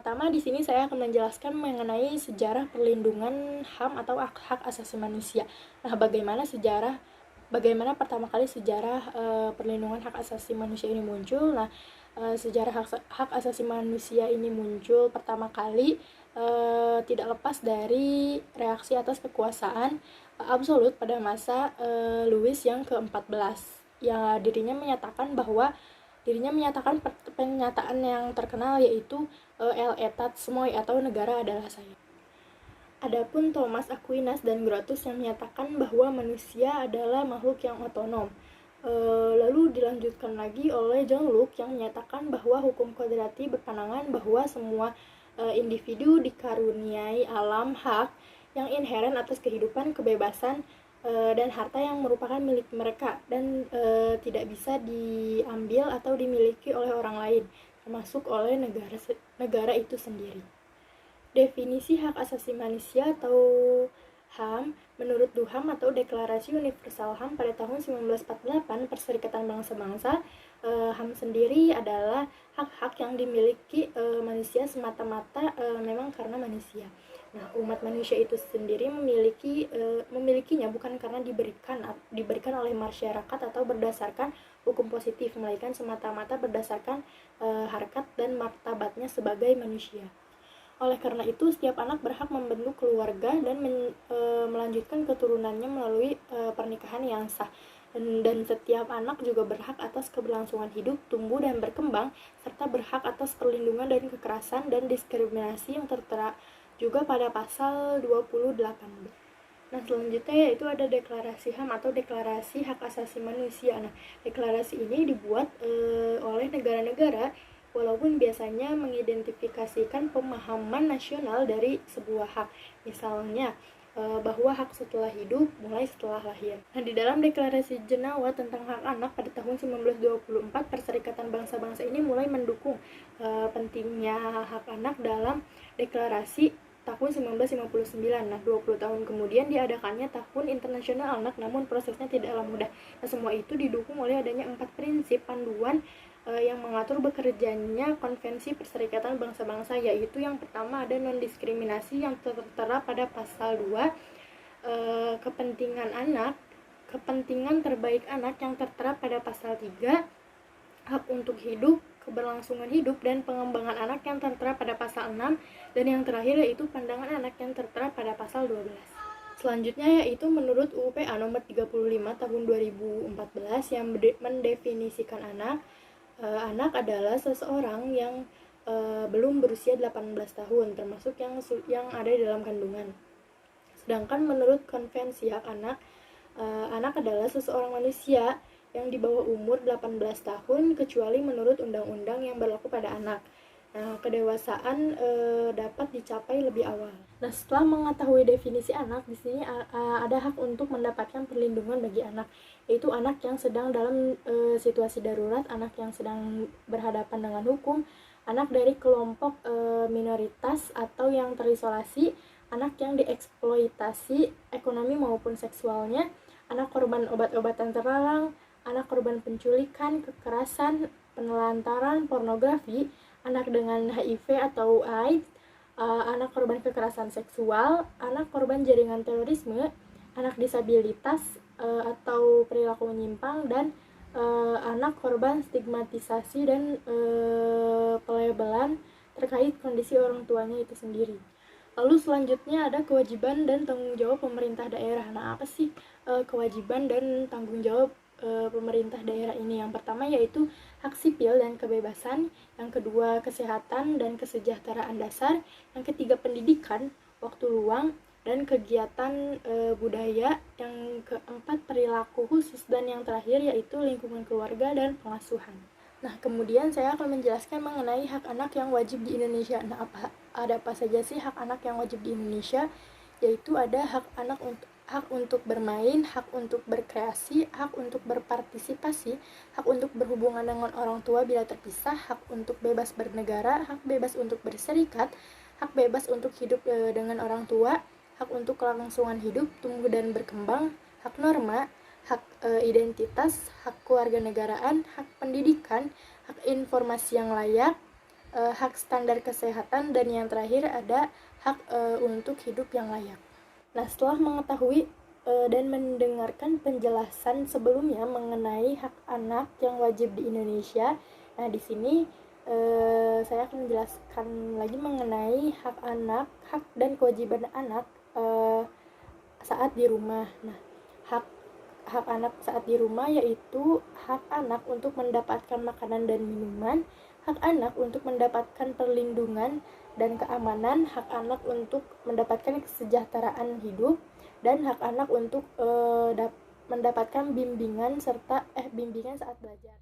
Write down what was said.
Pertama-tama di sini saya akan menjelaskan mengenai sejarah perlindungan HAM atau hak asasi manusia. Nah, bagaimana pertama kali sejarah perlindungan hak asasi manusia ini muncul. Nah, sejarah hak asasi manusia ini muncul pertama kali tidak lepas dari reaksi atas kekuasaan absolut pada masa Louis yang ke-14. Ya, dirinya menyatakan pernyataan yang terkenal, yaitu El Etat Sumoi atau negara adalah saya. Adapun Thomas Aquinas dan Grotius yang menyatakan bahwa manusia adalah makhluk yang otonom. Lalu dilanjutkan lagi oleh John Locke yang menyatakan bahwa hukum kodrati berpandangan bahwa semua individu dikaruniai alam hak yang inheren atas kehidupan, kebebasan, dan harta yang merupakan milik mereka dan tidak bisa diambil atau dimiliki oleh orang lain, termasuk oleh negara itu sendiri. Definisi hak asasi manusia atau HAM menurut DUHAM atau Deklarasi Universal HAM pada tahun 1948 Perserikatan Bangsa-Bangsa, HAM sendiri adalah hak-hak yang dimiliki manusia semata-mata memang karena manusia. Nah, umat manusia itu sendiri memilikinya bukan karena diberikan oleh masyarakat atau berdasarkan hukum positif, melainkan semata-mata berdasarkan harkat dan martabatnya sebagai manusia. Oleh karena itu, setiap anak berhak membentuk keluarga dan melanjutkan keturunannya melalui pernikahan yang sah. Dan setiap anak juga berhak atas keberlangsungan hidup, tumbuh, dan berkembang, serta berhak atas perlindungan dari kekerasan dan diskriminasi yang tertera juga pada pasal 28B. Nah, selanjutnya yaitu ada deklarasi HAM atau Deklarasi Hak Asasi Manusia. Nah, deklarasi ini dibuat oleh negara-negara walaupun biasanya mengidentifikasikan pemahaman nasional dari sebuah hak. Misalnya, bahwa hak setelah hidup mulai setelah lahir. Nah, di dalam Deklarasi Jenewa tentang hak anak pada tahun 1924, Perserikatan Bangsa-Bangsa ini mulai mendukung pentingnya hak anak dalam deklarasi tahun 1959. Nah, 20 tahun kemudian diadakannya Tahun Internasional Anak, namun prosesnya tidaklah mudah. Nah, semua itu didukung oleh adanya 4 prinsip panduan yang mengatur bekerjanya Konvensi Perserikatan Bangsa-Bangsa, yaitu yang pertama ada non-diskriminasi yang tertera pada pasal 2, kepentingan terbaik anak yang tertera pada pasal 3, hak untuk hidup, keberlangsungan hidup, dan pengembangan anak yang tertera pada pasal 6, dan yang terakhir yaitu pandangan anak yang tertera pada pasal 12. Selanjutnya yaitu menurut UU-PA nomor 35 tahun 2014 yang mendefinisikan anak adalah seseorang yang belum berusia 18 tahun, termasuk yang ada di dalam kandungan. Sedangkan menurut Konvensi Hak Anak, anak adalah seseorang manusia yang di bawah umur 18 tahun kecuali menurut undang-undang yang berlaku pada anak. Nah, kedewasaan dapat dicapai lebih awal. Nah, setelah mengetahui definisi anak, di sini ada hak untuk mendapatkan perlindungan bagi anak, yaitu anak yang sedang dalam situasi darurat, anak yang sedang berhadapan dengan hukum, anak dari kelompok minoritas atau yang terisolasi, anak yang dieksploitasi ekonomi maupun seksualnya, anak korban obat-obatan terlarang, anak korban penculikan, kekerasan, penelantaran, pornografi, anak dengan HIV atau AIDS, anak korban kekerasan seksual, anak korban jaringan terorisme, anak disabilitas atau perilaku menyimpang, dan anak korban stigmatisasi dan pelabelan terkait kondisi orang tuanya itu sendiri. Lalu selanjutnya ada kewajiban dan tanggung jawab pemerintah daerah. Nah, apa sih kewajiban dan tanggung jawab pemerintah daerah ini? Yang pertama yaitu hak sipil dan kebebasan, yang kedua kesehatan dan kesejahteraan dasar, yang ketiga pendidikan, waktu luang, dan kegiatan budaya, yang keempat perilaku khusus, dan yang terakhir yaitu lingkungan keluarga dan pengasuhan. Nah, kemudian saya akan menjelaskan mengenai hak anak yang wajib di Indonesia. Nah, ada apa saja sih hak anak yang wajib di Indonesia? Yaitu ada hak untuk bermain, hak untuk berkreasi, hak untuk berpartisipasi, hak untuk berhubungan dengan orang tua bila terpisah, hak untuk bebas bernegara, hak bebas untuk berserikat, hak bebas untuk hidup dengan orang tua, hak untuk kelangsungan hidup, tumbuh dan berkembang, hak norma, hak identitas, hak kewarganegaraan, hak pendidikan, hak informasi yang layak, hak standar kesehatan, dan yang terakhir ada hak untuk hidup yang layak. Nah, setelah mengetahui dan mendengarkan penjelasan sebelumnya mengenai hak anak yang wajib di Indonesia, nah di sini saya akan menjelaskan lagi mengenai hak anak, hak dan kewajiban anak saat di rumah. Nah, hak hak anak saat di rumah yaitu hak anak untuk mendapatkan makanan dan minuman, hak anak untuk mendapatkan perlindungan dan keamanan, hak anak untuk mendapatkan kesejahteraan hidup, dan hak anak untuk mendapatkan bimbingan serta bimbingan saat belajar.